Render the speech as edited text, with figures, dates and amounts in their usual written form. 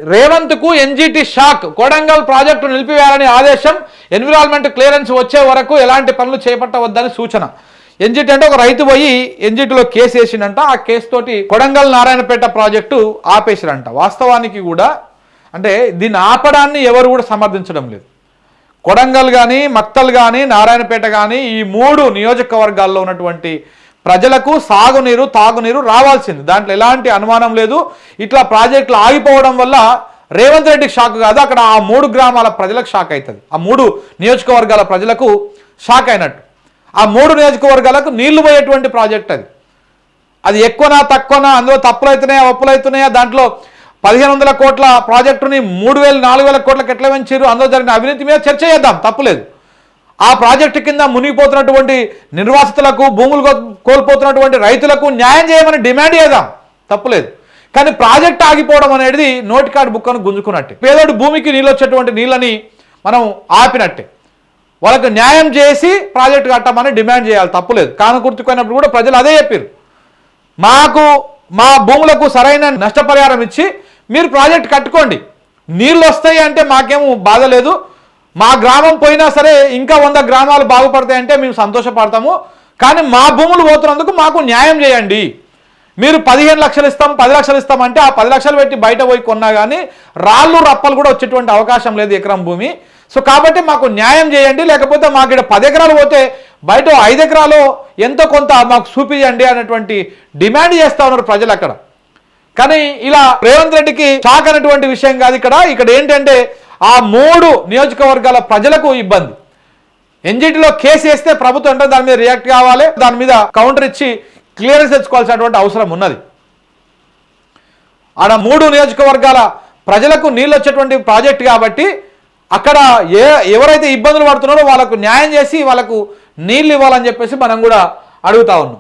రేవంత్కు NGT shock, Kodangal project నిలిపివేయాలని ఆదేశం, environment clearance వచ్చే వరకు ఎలాంటి పనులు చేపట్టవద్దని సూచన. ఎన్జీటీ అంటే ఒక రైతు పోయి ఎన్జీటీలో కేసు వేసిండంట. ఆ కేసు తోటి కొడంగల్ నారాయణపేట ప్రాజెక్టు ఆపేసిరంట. వాస్తవానికి కూడా అంటే దీన్ని ఆపడాన్ని ఎవరు కూడా సమర్థించడం లేదు. కొడంగల్ కానీ, మక్తల్ కానీ, నారాయణపేట కానీ ఈ 3 నియోజకవర్గాల్లో ఉన్నటువంటి ప్రజలకు సాగునీరు, తాగునీరు రావాల్సింది, దాంట్లో ఎలాంటి అనుమానం లేదు. ఇట్లా ప్రాజెక్టులు ఆగిపోవడం వల్ల రేవంత్ రెడ్డికి షాక్ కాదు, అక్కడ ఆ 3 గ్రామాల ప్రజలకు షాక్ అవుతుంది. ఆ 3 నియోజకవర్గాల ప్రజలకు షాక్ అయినట్టు. ఆ 3 నియోజకవర్గాలకు నీళ్లు పోయేటువంటి ప్రాజెక్ట్ అది ఎక్కువనా తక్కువనా, అందులో తప్పులు అవుతున్నాయా ఒప్పులు అవుతున్నాయా, దాంట్లో 1500 కోట్ల ప్రాజెక్టుని 3000-4000 కోట్లకు ఎట్లా పెంచారు, అందులో జరిగిన అవినీతి మీద చర్చ చేద్దాం, తప్పులేదు. ఆ ప్రాజెక్టు కింద మునిగిపోతున్నటువంటి నిర్వాసితులకు, భూములు కోల్పోతున్నటువంటి రైతులకు న్యాయం చేయమని డిమాండ్ చేద్దాం, తప్పులేదు. కానీ ప్రాజెక్ట్ ఆగిపోవడం అనేది నోటికాడు బుక్కను గుంజుకున్నట్టే. పేదోడు భూమికి నీళ్ళు వచ్చేటువంటి నీళ్ళని మనం ఆపినట్టే. వాళ్ళకు న్యాయం చేసి ప్రాజెక్టు కట్టమని డిమాండ్ చేయాలి, తప్పులేదు. కానుగుర్తుకున్నప్పుడు కూడా ప్రజలు అదే చెప్పారు, మాకు మా భూములకు సరైన నష్టపరిహారం ఇచ్చి మీరు ప్రాజెక్ట్ కట్టుకోండి, నీళ్ళు వస్తాయి అంటే మాకేమో బాధ లేదు, మా గ్రామం పోయినా సరే ఇంకా 100 గ్రామాలు బాగుపడతాయంటే మేము సంతోషపడతాము, కానీ మా భూములు పోతున్నందుకు మాకు న్యాయం చేయండి. మీరు 15 లక్షలు ఇస్తాం, 10 లక్షలు ఇస్తామంటే ఆ 10 లక్షలు పెట్టి బయట పోయి కొన్నా కానీ రాళ్ళు రప్పలు కూడా వచ్చేటువంటి అవకాశం లేదు ఎకరం భూమి. సో కాబట్టి మాకు న్యాయం చేయండి, లేకపోతే మాకు ఇక్కడ 10 ఎకరాలు పోతే బయట 5 ఎకరాలు ఎంతో కొంత మాకు చూపించండి అనేటువంటి డిమాండ్ చేస్తూ ఉన్నారు ప్రజలు అక్కడ. కానీ ఇలా రేవంత్ రెడ్డికి షాక్ అనేటువంటి విషయం కాదు. ఇక్కడ ఏంటంటే ఆ 3 నియోజకవర్గాల ప్రజలకు ఇబ్బంది. ఎన్జీటీలో కేసు వేస్తే ప్రభుత్వం అంటే దాని మీద రియాక్ట్ కావాలి, దాని మీద కౌంటర్ ఇచ్చి క్లియరెన్స్ తెచ్చుకోవాల్సినటువంటి అవసరం ఉన్నది. ఆడ 3 నియోజకవర్గాల ప్రజలకు నీళ్ళు వచ్చేటువంటి ప్రాజెక్ట్ కాబట్టి అక్కడ ఎవరైతే ఇబ్బందులు పడుతున్నారో వాళ్ళకు న్యాయం చేసి వాళ్ళకు నీళ్ళు ఇవ్వాలని చెప్పేసి మనం కూడా అడుగుతా ఉన్నాం.